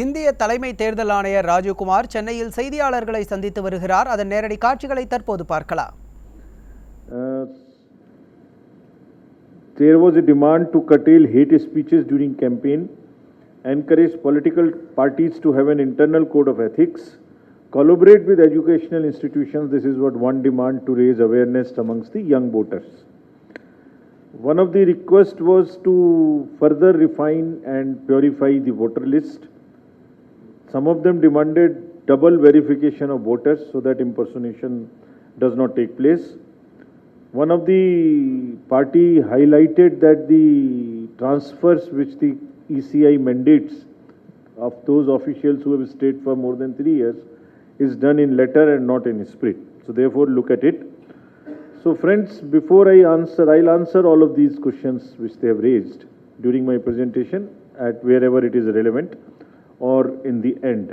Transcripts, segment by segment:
இந்திய தலைமை தேர்தல் ஆணையர் ராஜீவ்குமார் சென்னையில் செய்தியாளர்களை சந்தித்து வருகிறார். அதன் நேரடி காட்சிகளை தற்போது பார்க்கலாம். There was a demand to curtail hate speeches during campaign, encourage political parties to have an internal code of ethics, collaborate with educational institutions. This is what one demand, to raise awareness amongst the young voters. One of the requests was to further refine and purify the voter list. Some of them demanded double verification of voters so that impersonation does not take place. One of the party highlighted that the transfers which the ECI mandates of those officials who have stayed for more than 3 years is done in letter and not in spirit. So therefore look at it. So friends, before I'll answer all of these questions which they have raised during my presentation at wherever it is relevant or in the end.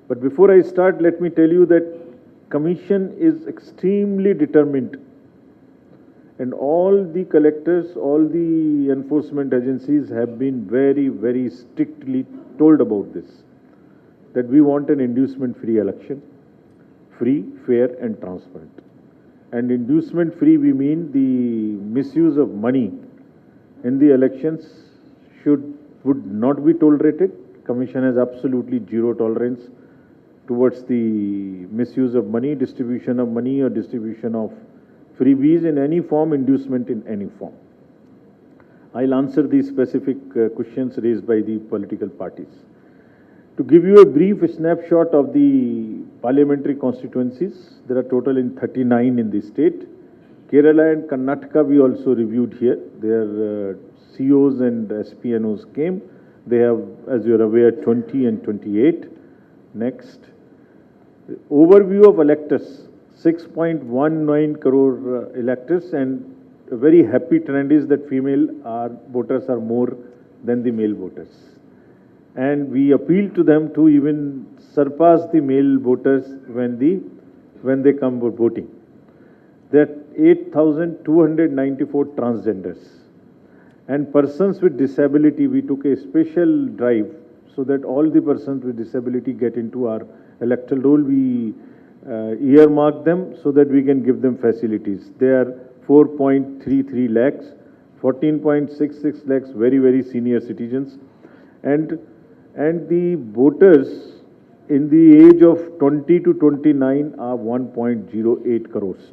But before I start, let me tell you that Commission is extremely determined, and all the collectors, all the enforcement agencies have been very, very strictly told about this, that we want an inducement-free election, free, fair and transparent. And inducement-free, we mean the misuse of money in the elections would not be tolerated. Commission has absolutely zero tolerance towards the misuse of money, distribution of money or distribution of freebies in any form, inducement in any form. I'll answer these specific questions raised by the political parties. To give you a brief snapshot of the parliamentary constituencies, there are total in 39 in the state. Kerala and Karnataka we also reviewed here. Their COs and SPNOs came. They have, as you are aware, 20 and 28. Next. Overview of electors. 6.19 crore electors, and a very happy trend is that female voters are more than the male voters. And we appeal to them to even surpass the male voters when they come for voting. There are 8,294 transgenders. And persons with disability, we took a special drive so that all the persons with disability get into our electoral roll. We earmark them so that we can give them facilities. They are 4.33 lakhs, 14.66 lakhs very, very senior citizens. And the voters in the age of 20 to 29 are 1.08 crores.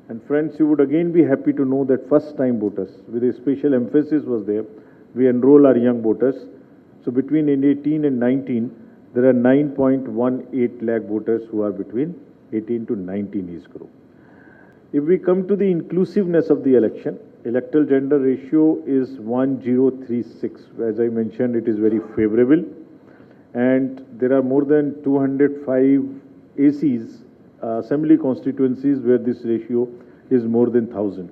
And friends, you would again be happy to know that first-time voters, with a special emphasis was there, we enroll our young voters. So between 18 and 19, there are 9.18 lakh voters who are between 18 to 19 age group. If we come to the inclusiveness of the election, electoral gender ratio is 1036. As I mentioned, it is very favorable. And there are more than 205 ACs, assembly constituencies, where this ratio is more than 1,000.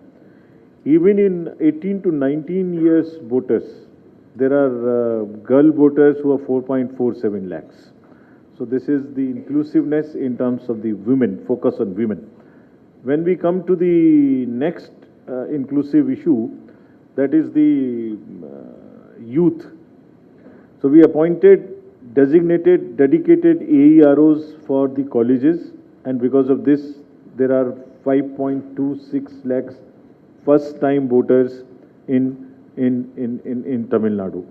Even in 18 to 19 years voters, there are girl voters who are 4.47 lakhs. So this is the inclusiveness in terms of the women, focus on women. When we come to the next inclusive issue, that is the youth. So we appointed designated, dedicated AEROs for the colleges, and because of this, there are 5.26 lakhs first-time voters in Tamil Nadu.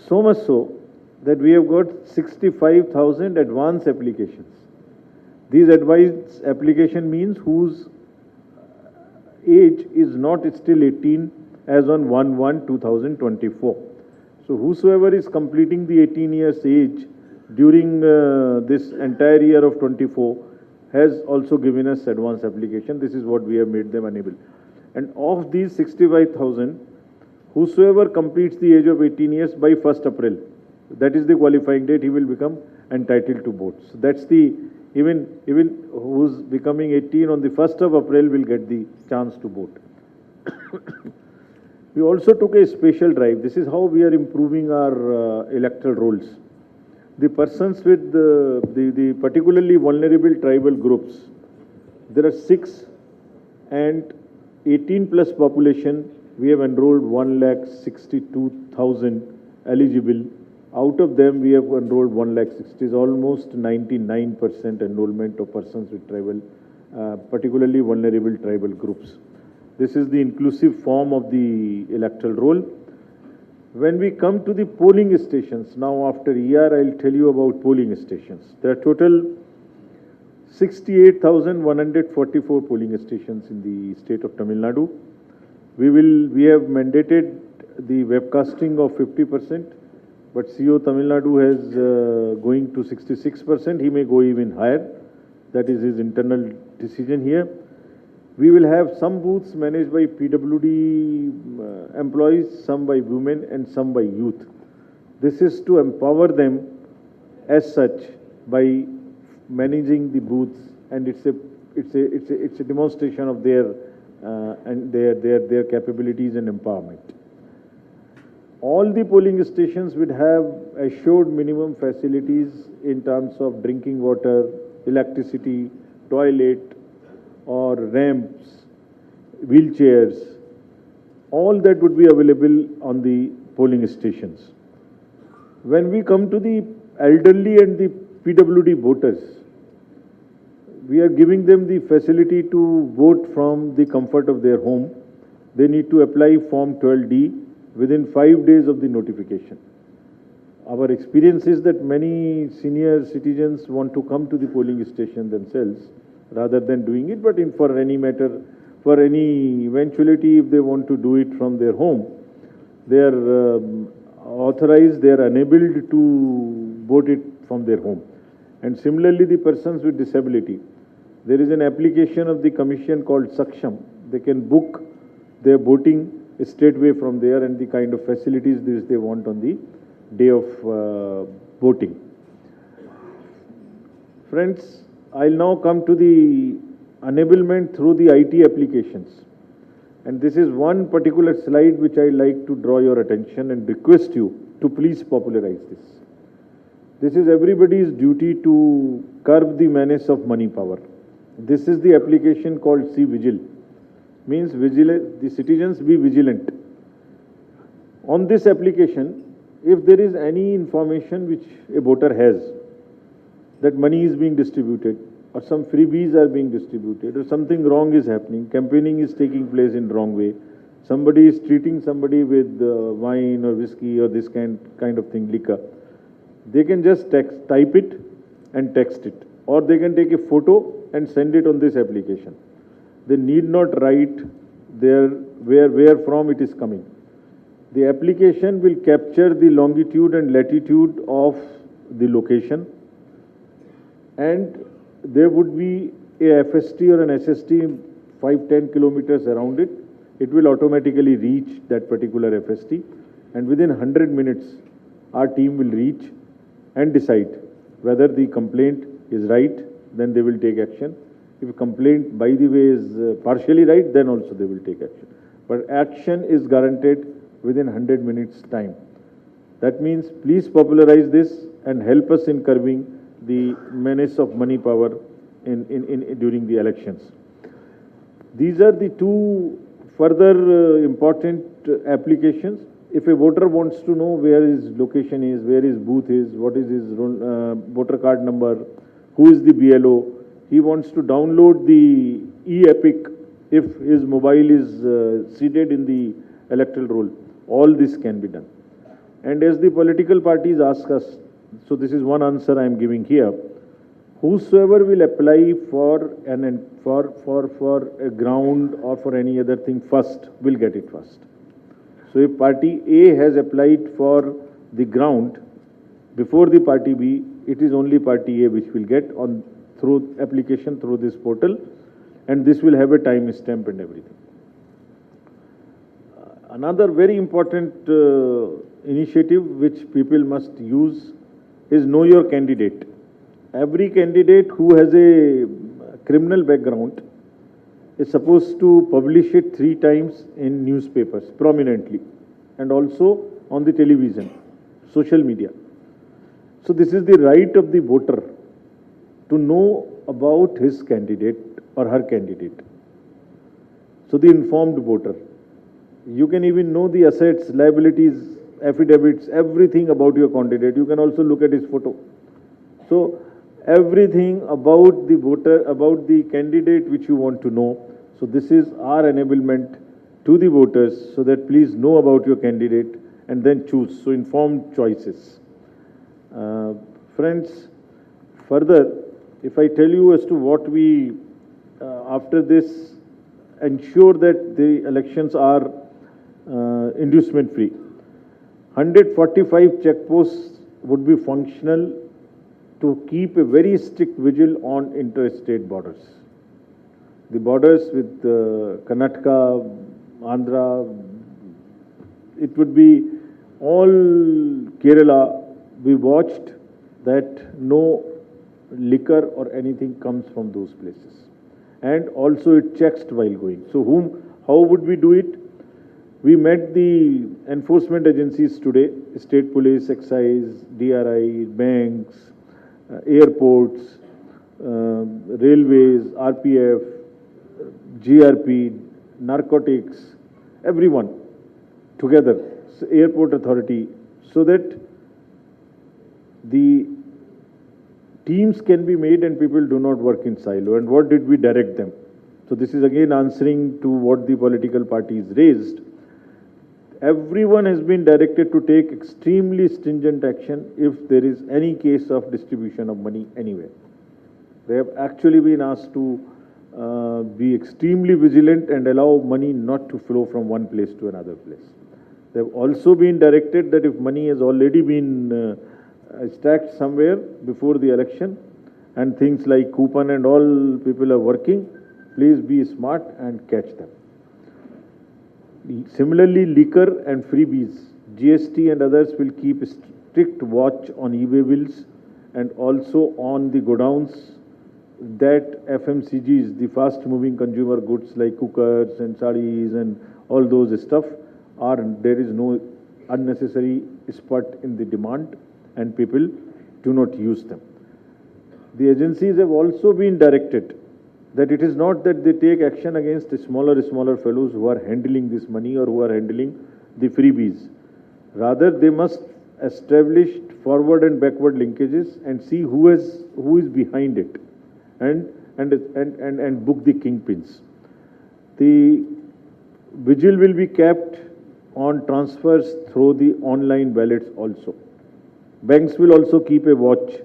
So much so that we have got 65,000 advance applications. These advance application means whose age is not still 18 as on 1/1/2024. So whosoever is completing the 18 years age during this entire year of 24 has also given us advance application. This is what we have made them enable. And of these 65,000, whosoever completes the age of 18 years by 1st April, that is the qualifying date, he will become entitled to vote. So that's the, even who's becoming 18 on the 1st of April will get the chance to vote. We also took a special drive. This is how we are improving our electoral rolls. The persons with the particularly vulnerable tribal groups, there are 6 and 18 plus population, we have enrolled 1,62,000 eligible Out of them, we have enrolled 160. It is almost 99% enrollment of persons with tribal, particularly vulnerable tribal groups. This is the inclusive form of the electoral roll. When we come to the polling stations, now after a year, I'll tell you about polling stations. There are total 68,144 polling stations in the state of Tamil Nadu. We have mandated the webcasting of 50%, but CO Tamil Nadu has going to 66%. He may go even higher. That is his internal decision here. We will have some booths managed by PWD employees, some by women and some by youth. This is to empower them as such by managing the booths, and it's a demonstration of their capabilities and empowerment. All the polling stations would have assured minimum facilities in terms of drinking water, electricity, toilet, or ramps, wheelchairs. All that would be available on the polling stations. When we come to the elderly and the PWD voters, we are giving them the facility to vote from the comfort of their home. They need to apply Form 12D within 5 days of the notification. Our experience is that many senior citizens want to come to the polling station themselves rather than doing it, but for any matter, for any eventuality, if they want to do it from their home, they are authorized, they are enabled to vote it from their home. And similarly, the persons with disability, there is an application of the commission called Saksham. They can book their voting straightway from there and the kind of facilities they want on the day of voting. Friends, I'll now come to the enablement through the IT applications. And this is one particular slide which I'd like to draw your attention and request you to please popularize this. This is everybody's duty to curb the menace of money power. This is the application called C-Vigil. Means the citizens be vigilant. On this application, if there is any information which a voter has, that money is being distributed, or some freebies are being distributed, or something wrong is happening, campaigning is taking place in wrong way, somebody is treating somebody with wine or whiskey or this kind of thing, liquor, they can just type it and text it, or they can take a photo and send it on this application. They need not write there where from it is coming. The application will capture the longitude and latitude of the location, and there would be a FST or an SST 5-10 kilometers around it. It will automatically reach that particular FST, and within 100 minutes our team will reach and decide whether the complaint is right, then they will take action. If a complaint, by the way, is partially right, then also they will take action. But action is guaranteed within 100 minutes time. That means please popularize this and help us in curbing the menace of money power during the elections. These are the two further important applications. If a voter wants to know where his location is, where his booth is, what is his voter card number, who is the BLO, he wants to download the e-epic if his mobile is seated in the electoral roll. All this can be done. And as the political parties ask us, so this is one answer I am giving here, whosoever will apply for a ground or for any other thing first will get it first. So if party A has applied for the ground before the party B, it is only party A which will get on through application through this portal, and this will have a time stamp and everything. Another very important initiative which people must use is know your candidate. Every candidate who has a criminal background is supposed to publish it 3 times in newspapers prominently, and also on the television, social media. So this is the right of the voter to know about his candidate or her candidate. So the informed voter. You can even know the assets, liabilities affidavits, everything about your candidate. You can also look at his photo. So everything about the voter, about the candidate which you want to know. So this is our enablement to the voters, so that please know about your candidate and then choose. So informed choices. Friends, further, if I tell you as to what we, after this, ensure that the elections are inducement free. 145 checkposts would be functional to keep a very strict vigil on interstate borders. The borders with Karnataka, Andhra, it would be all Kerala. We watched that no liquor or anything comes from those places. And also it checks while going. So how would we do it? We met the enforcement agencies today, state police, excise, DRI, banks, airports, railways, RPF, GRP, narcotics, everyone together, airport authority, so that the teams can be made and people do not work in silo. And what did we direct them? So this is again answering to what the political parties raised. Everyone has been directed to take extremely stringent action if there is any case of distribution of money anywhere. They have actually been asked to be extremely vigilant and allow money not to flow from one place to another place. They have also been directed that if money has already been stacked somewhere before the election and things like coupon and all people are working, please be smart and catch them. Similarly, liquor and freebies, GST and others will keep strict watch on e-way bills and also on the godowns that FMCGs, the fast moving consumer goods like cookers and sarees and all those stuff, there is no unnecessary spurt in the demand and people do not use them. The agencies have also been directed that it is not that they take action against smaller fellows who are handling this money or who are handling the freebies. Rather, they must establish forward and backward linkages and see who is behind it and book the kingpins. The vigil will be kept on transfers through the online ballots also. Banks will also keep a watch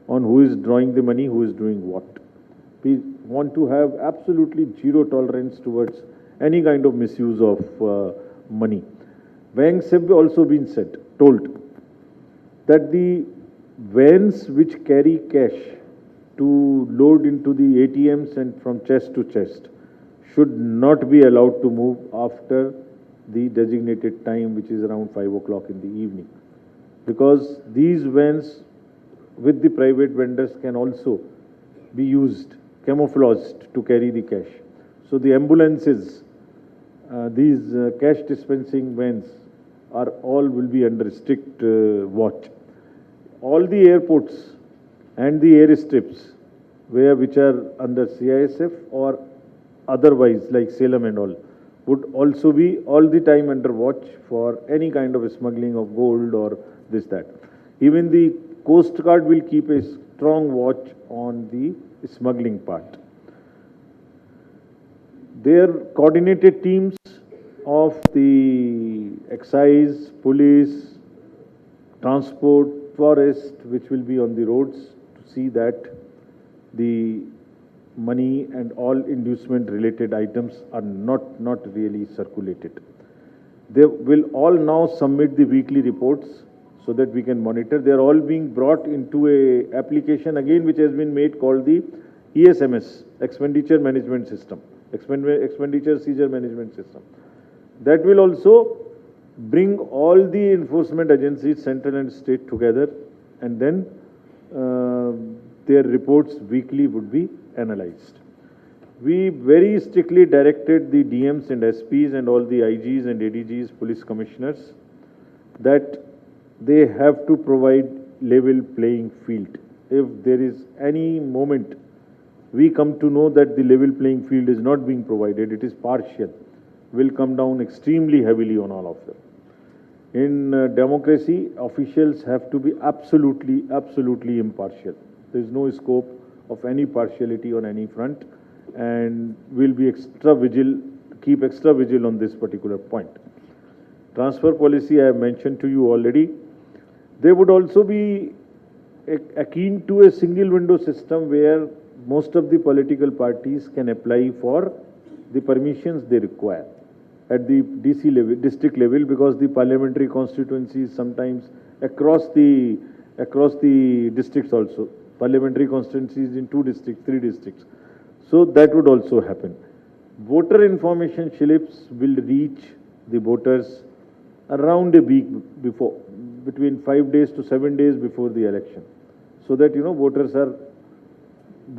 on who is drawing the money, who is doing what. We want to have absolutely zero tolerance towards any kind of misuse of money. Banks have also been told that the vans which carry cash to load into the ATMs and from chest to chest should not be allowed to move after the designated time, which is around 5 o'clock in the evening. Because these vans with the private vendors can also be used, camouflaged to carry the cash. So the ambulances, these cash dispensing vans will be under strict watch. All the airports and the airstrips which are under CISF or otherwise like Salem and all would also be all the time under watch for any kind of smuggling of gold or this, that. Even the Coast Guard will keep a strong watch on the smuggling part. Their coordinated teams of the excise, police, transport, forest, which will be on the roads to see that the money and all inducement related items are not really circulated. They will all now submit the weekly reports so that we can monitor. They are all being brought into a application again which has been made called the ESMS, Expenditure Management System, Expenditure Seizure Management System. That will also bring all the enforcement agencies, central and state, together, and then their reports weekly would be analyzed. We very strictly directed the DMs and SPs and all the IGs and ADGs, police commissioners, that they have to provide level playing field. If there is any moment we come to know that the level playing field is not being provided, it is partial, will come down extremely heavily on all of them. In democracy, officials have to be absolutely impartial. There is no scope of any partiality on any front, and we'll be keep extra vigil on this particular point. Transfer policy I have mentioned to you already. They would also be akin to a single window system where most of the political parties can apply for the permissions they require at the DC level, district level, because the parliamentary constituencies sometimes across the districts also, parliamentary constituencies in 2 districts, 3 districts. So that would also happen. Voter information slips will reach the voters around a week before, between 5 days to 7 days before the election, so that voters are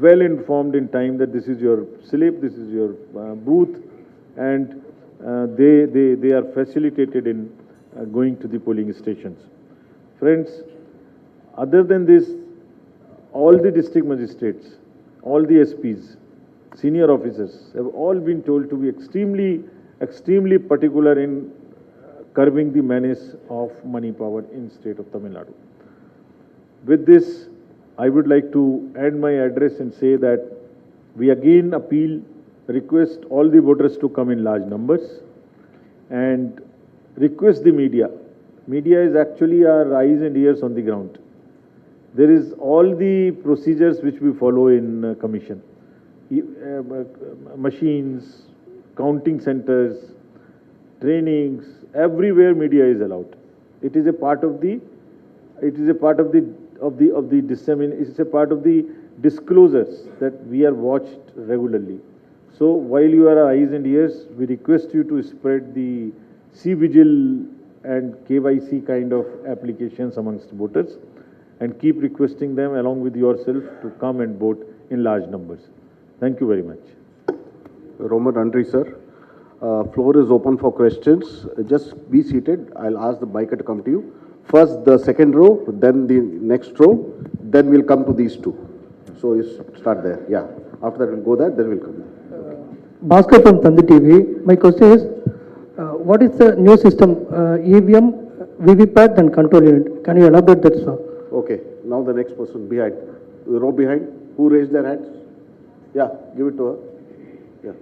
well informed in time that this is your slip, this is your booth, and they are facilitated in going to the polling stations. Friends, other than this, all the district magistrates, all the SPs, senior officers have all been told to be extremely particular in curbing the menace of money power in state of Tamil Nadu. With this, I would like to end my address and say that we again request all the voters to come in large numbers, and request the media. Media is actually our eyes and ears on the ground. There is all the procedures which we follow in commission. Machines, counting centers, trainings, everywhere media is allowed. It is a part of the disclosures that we are watched regularly. So while you are our eyes and ears, we request you to spread the C-Vigil and KYC kind of applications amongst voters, and keep requesting them along with yourself to come and vote in large numbers. Thank you very much. Roman Andri, sir. Floor is open for questions. Just be seated. I'll ask the biker to come to you. First the second row, then the next row, then we'll come to these two. So you start there. Yeah. After that we'll go there, then we'll come. Bhaskar from Tandi TV. My question is, what is the new system, EVM, VVPAT and control unit? Can you elaborate that, sir? Okay. Now the next person behind. The row behind. Who raised their hands? Yeah. Give it to her. Yeah.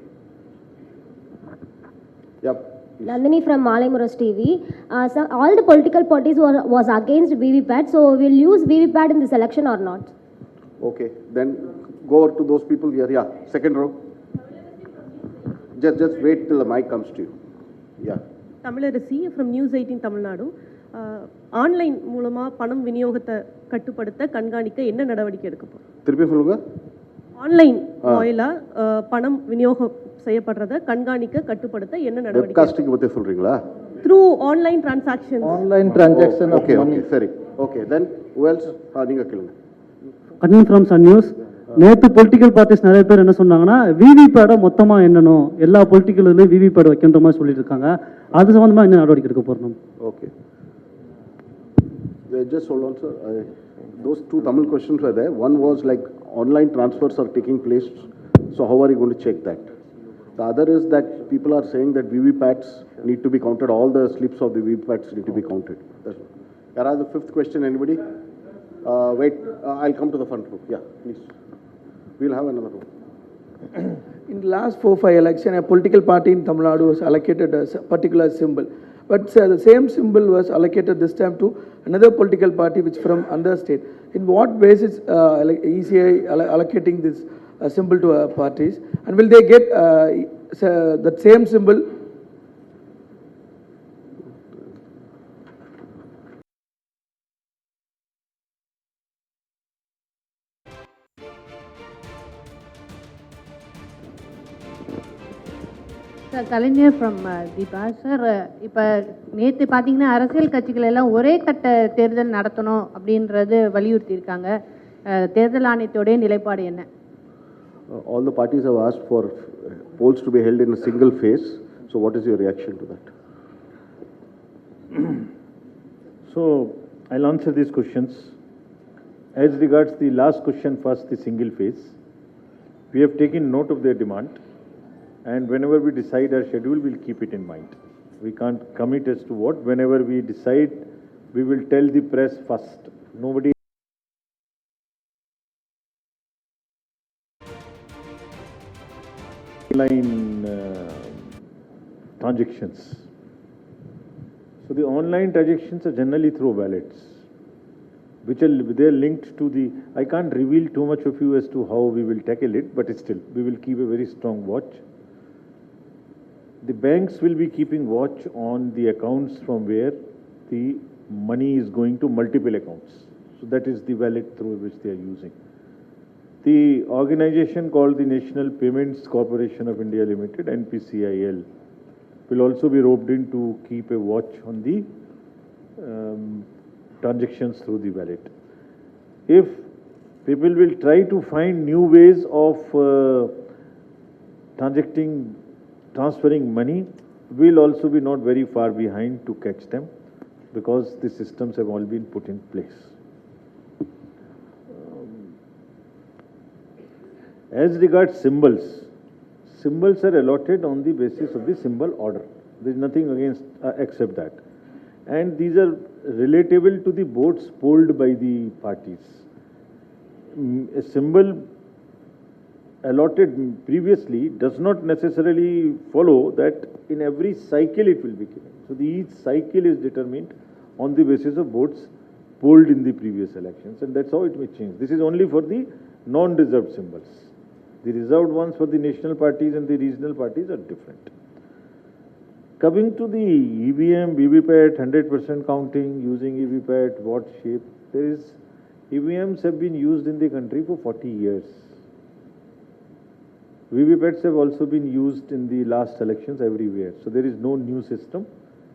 Yep. Nandini from Malayamuras TV. So all the political parties was against VVPAT. So we'll use VVPAT in this election or not? Okay. Then go over to those people here. Yeah. Second row. Just wait till the mic comes to you. Yeah. Tamilarasi from NewsJ Tamil Nadu. Online மூலமா பணம் விநியோகத்தை கட்டுப்படுத்த கண்காணிக்க என்ன நடவடிக்கை எடுக்கப்படும்? திருப்பி சொல்லுங்க. ஆன்லைன் வாயிலா பணம் விநியோகம் செய்யப்படுறத கண்காணிக்க கட்டுப்படுத்த என்ன நடவடிக்கை? வெப்காஸ்டிங் பத்தி சொல்றீங்களா? Through online transactions. Online transaction. Okay, சரி. Okay, then who else? நீங்க கேளுங்க. Arvind from Sun News. நேற்று பொலிட்டிக்கல் பார்ட்டிஸ் நிறைய பேர் என்ன சொன்னாங்கன்னா விவிபேடை மொத்தமாக எண்ணணும், எல்லா பொலிட்டிக்கல்லையும் விவிபேட் வைக்கின்ற மாதிரி சொல்லிட்டு இருக்காங்க. அது சம்பந்தமாக என்ன நடவடிக்கை எடுக்க போறோம்? Okay, just hold on, sir. Those two Tamil questions were there. One was like online transfers are taking place, so how are you going to check that? The other is that people are saying that VVPATs need to be counted, all the slips of the VVPATs need to be counted. That's the fifth question, anybody? Wait, I'll come to the front row. Yeah, please. We'll have another room. In the last 4-5 election, a political party in Tamil Nadu was allocated a particular symbol. But the same symbol was allocated this time to another political party which from another state. In what basis ECI allocating this symbol to parties? And will they get that same symbol? Sir, Kalaignar from Deepa sir. இப்போ நேற்று பார்த்தீங்கன்னா அரசியல் கட்சிகள் எல்லாம் ஒரே கட்ட தேர்தல் நடத்தணும் அப்படின்றது வலியுறுத்தியிருக்காங்க. தேர்தல் ஆணையத்தோடைய நிலைப்பாடு என்ன? All the parties have asked for polls to be held in a single phase. So what is your reaction to that? So I'll answer these questions. As regards the last question first, the single phase, we have taken note of their demand, and whenever we decide our schedule, we'll keep it in mind. We can't commit as to what. Whenever we decide, we will tell the press first. Nobody. Online transactions. So the online transactions are generally through wallets, which are they're linked to the. I can't reveal too much of you as to how we will tackle it, but still we will keep a very strong watch. The banks will be keeping watch on the accounts from where the money is going to multiple accounts. So that is the wallet through which they are using. The organization called the National Payments Corporation of India Limited, NPCIL, will also be roped in to keep a watch on the transactions through the wallet. If people will try to find new ways of transferring money, we'll also be not very far behind to catch them, because the systems have all been put in place. As regards symbols, symbols are allotted on the basis of the symbol order. There is nothing against except that. And these are relatable to the votes polled by the parties. A symbol allotted previously does not necessarily follow that in every cycle it will be given. So each cycle is determined on the basis of votes polled in the previous elections, and that's how it may change. This is only for the non-reserved symbols. The reserved ones for the national parties and the regional parties are different. Coming to the EVM, VVPAT, 100% counting, using EVPAT, what shape, EVMs have been used in the country for 40 years. VVPATs have also been used in the last elections everywhere. So there is no new system.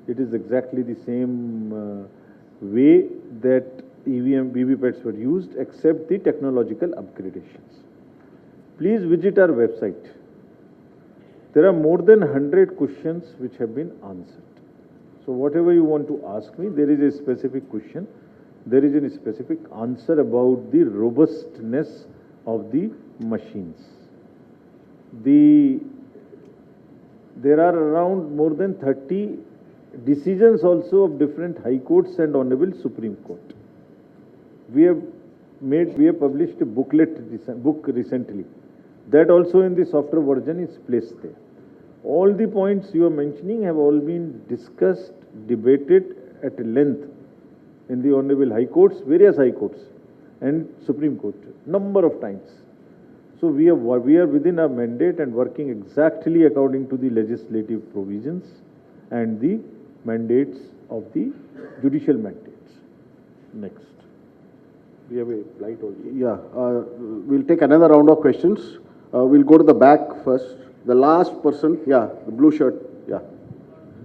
It is exactly the same way that EVM, VVPATs were used, except the technological upgradations. Please visit our website. There are more than 100 questions which have been answered. So whatever you want to ask me, there is a specific question. There is a specific answer about the robustness of the machines. There are around more than 30 decisions also of different high courts and Honorable Supreme Court. We have published a book recently. That also in the software version is placed there. All the points you are mentioning have all been discussed, debated at length in the Honorable High Courts, various High Courts and Supreme Court, number of times. So we are within our mandate and working exactly according to the legislative provisions and the mandates of the judicial mandates. Next. We have a flight also. Yeah, we'll take another round of questions. We'll go to the back first. The last person, yeah, the blue shirt, yeah.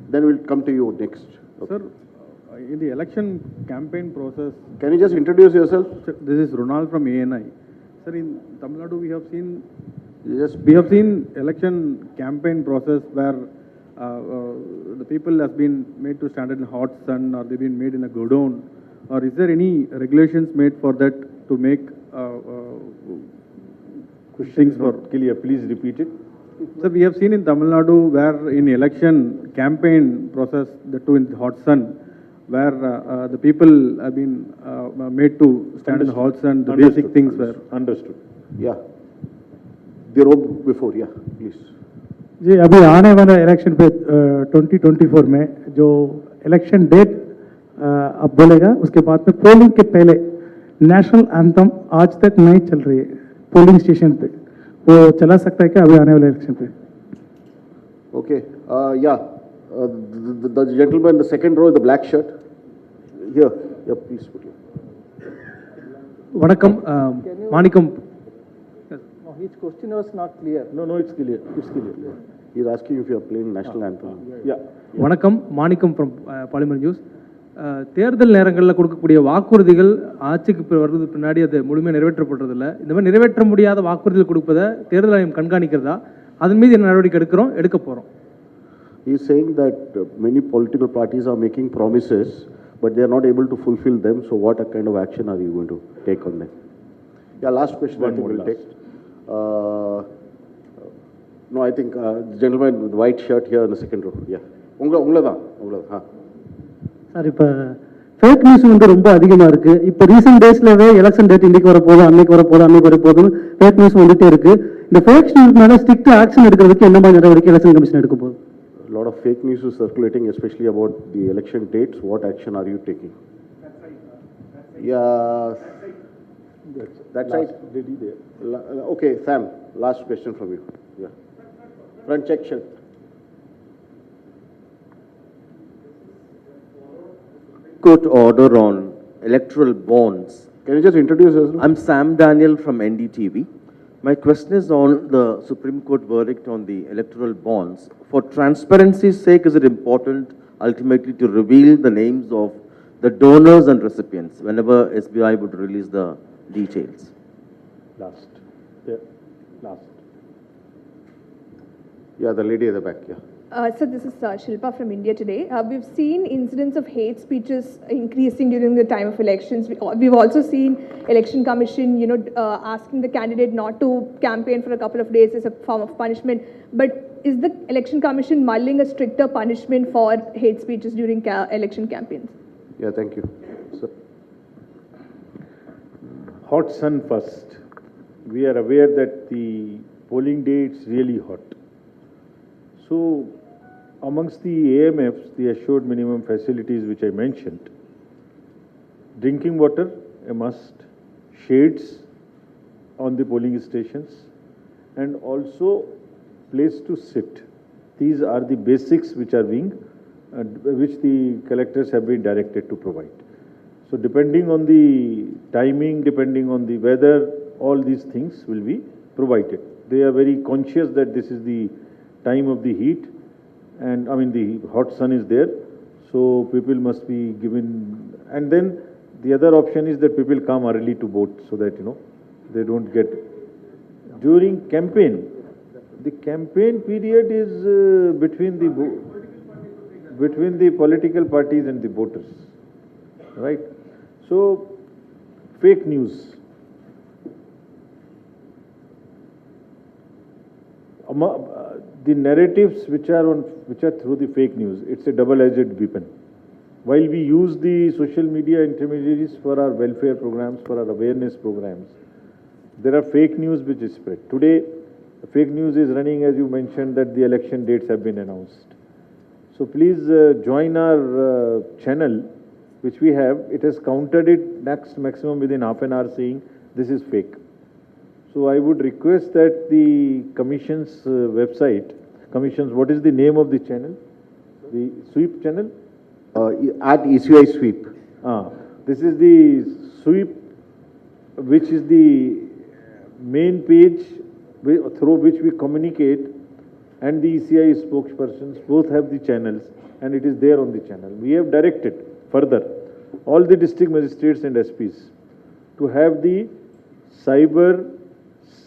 Then we'll come to you next. Okay. Sir, in the election campaign process... Can you just introduce yourself? This is Ronald from ANI. Sir, in Tamil Nadu, we have seen election campaign process where the people have been made to stand in hot sun, or they've been made in a godown. Or is there any regulations made for that to make things not clear? Please repeat it. Sir, we have seen in Tamil Nadu where in election campaign process, the two in the hot sun, where the people have been made to stand in the hot sun, the basic things were... Understood. Yeah. The row before, yeah, please. जी अभी आने वाला election पे 2024 में जो election date अब बोलेगा, उसके बाद में पोलिंग के पहले नेशनल एंथम आज तक नहीं चल रही है पोलिंग स्टेशन पे, वो चला सकता है क्या अभी आने वाले इलेक्शन पे? Okay, yeah, the gentleman in the second row, the black shirt. Here, yeah, please put it. वणकम Manickam. His question was not clear. No, it's clear. It's clear. He's asking if you are playing national anthem. Yeah. வணக்கம், மாணிக்கம் from polymer news. தேர்தல் நேரங்களில் கொடுக்கக்கூடிய வாக்குறுதிகள் ஆட்சிக்கு வர்றது பின்னாடி அது முழுமையாக நிறைவேற்றப்படுறதில்ல. இந்த மாதிரி நிறைவேற்ற முடியாத வாக்குறுதிகள் கொடுப்பதை தேர்தல் ஆணையம் கண்காணிக்கிறதா, அதன் மீது என்ன நடவடிக்கை எடுக்க போகிறோம்? He is saying that many political parties are making promises, but they are not able to fulfill them. So what kind of action are you going to take on them? Yeah, last question I think we'll take. No, I think the gentleman with the white shirt here in the second row. Yeah. உங்களை தான் sir இப்போ fake news வந்து ரொம்ப அதிகமாக இருக்குது. இப்போ recent டேஸ்லவே election date இன்னைக்கு வரப்போகுது, அன்னைக்கு வரப்போகுது, அன்னைக்கு வரப்போகுதுன்னு ஃபேக் நியூஸ் வந்துட்டே இருக்கு. இந்த ஃபேக் நியூஸ் மேலே ஸ்ட்ரிக்ட் ஆக்ஷன் எடுக்கிறதுக்கு என்ன மாதிரி நடவடிக்கை எலெக்ஷன் கமிஷன் எடுக்க போகுது? lot of fake news is circulating, especially about the election dates. What action are you taking? Yeah, that's right. Okay, Sam, last question from you. Yeah, front section. Court order on electoral bonds. Can you just introduce yourself? I'm Sam Daniel from NDTV. My question is on the Supreme Court verdict on the electoral bonds. For transparency's sake, is it important ultimately to reveal the names of the donors and recipients whenever SBI would release the details? Last. Yeah, the lady at the back, yeah. So this is Shilpa from India Today. We've seen incidents of hate speeches increasing during the time of elections. We've also seen Election Commission, asking the candidate not to campaign for a couple of days as a form of punishment. But is the Election Commission mulling a stricter punishment for hate speeches during election campaigns? Yeah, thank you. Sir. Hot sun first. We are aware that the polling day is really hot. So, amongst the AMFs, the assured minimum facilities which I mentioned, drinking water, a must, shades on the polling stations, and also place to sit. These are the basics which are being, which the collectors have been directed to provide. So, depending on the timing, depending on the weather, all these things will be provided. They are very conscious that this is the time of the heat, and the hot sun is there, so people must be given. And then the other option is that people come early to vote, so that they don't get during campaign. The campaign period is between the political parties and the voters, right? So fake news. The narratives which are through the fake news, it's a double-edged weapon. While we use the social media intermediaries for our welfare programs, for our awareness programs, there are fake news which is spread. Today, fake news is running, as you mentioned, that the election dates have been announced. So please join our channel, which we have. It has counted it next maximum within half an hour, saying this is fake. So I would request that the Commission's website, what is the name of the channel? The sweep channel? At ECI sweep. This is the sweep, which is the main page through which we communicate, and the ECI spokespersons both have the channels, and it is there on the channel. We have directed further all the district magistrates and SPs to have the cyber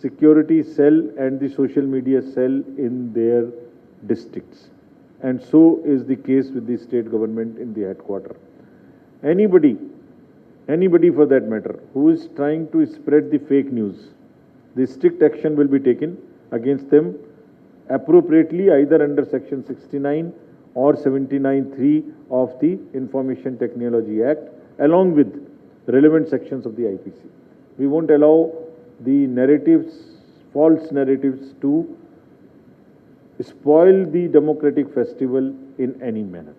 security cell and the social media cell in their districts. And so is the case with the state government in the headquarters. Anybody for that matter, who is trying to spread the fake news, the strict action will be taken against them appropriately, either under Section 69 or 79(3) of the Information Technology Act, along with relevant sections of the IPC. We won't allow the narratives, false narratives, to spoil the democratic festival in any manner.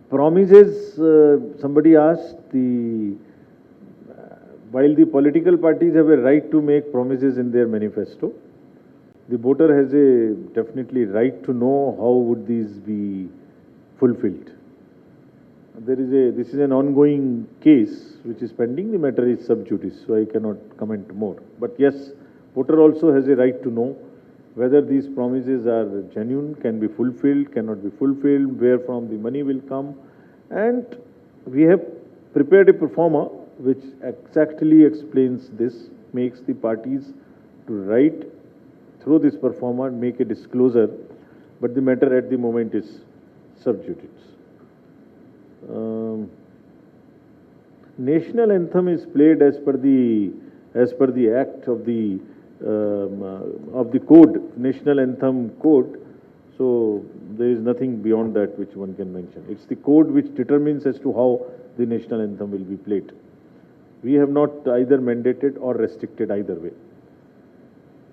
Promises, somebody asked, while the political parties have a right to make promises in their manifesto, the voter has a definitely right to know how would these be fulfilled. This is an ongoing case which is pending. The matter is sub judice, so I cannot comment more. But yes, voter also has a right to know whether these promises are genuine, can be fulfilled, cannot be fulfilled, where from the money will come. And we have prepared a performer which exactly explains this, makes the parties to write through this performer, make a disclosure, but the matter at the moment is sub judice. National anthem is played as per the act of the code, national anthem code. So So there is nothing beyond that which one can mention. It's the code which determines as to how the national anthem will be played. We have not either mandated or restricted either way.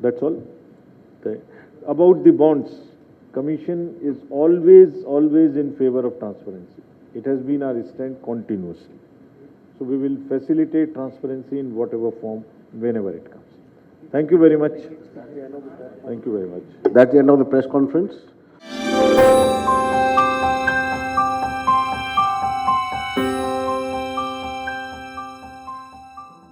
That's all. About the bonds, Commission is always in favor of transparency. It has been our stand continuously. So we will facilitate transparency in whatever form, whenever it comes. Thank you very much. Thank you very much. That's the end of the press conference.